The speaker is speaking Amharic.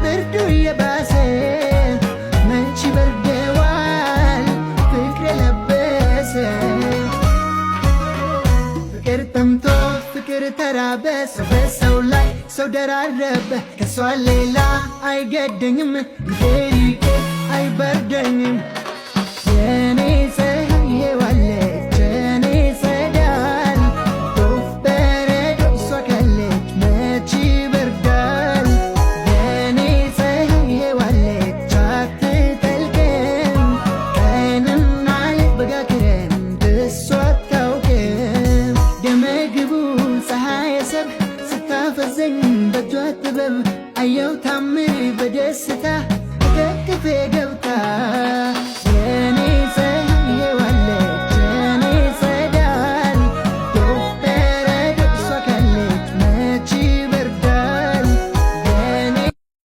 ብርዱ የባሰ መች በርደዋል ፍቅር የለበሰ ፍቅር ጠምቶ ፍቅር ተራበ ሰው በሰው ላይ ሰው ደራረበ ከሷ ሌላ አይገደኝም ይሄ አይበርደኝም የኔ ፀሐይ ዋለች የኔ ፀዳል ዶፍ በረዶ እሷ ካለች መች ይበርዳል የኔ ፀሐይ ዋለች አትጠልቅም ቀንና ሌት በጋ ክረምት እሷ አታውቅም ደመግቡ ፀሐይ ሰብ ስታፈዘኝ በእጇ ጥበብ አየው ታምር በደስታ ከክፌ ገብታ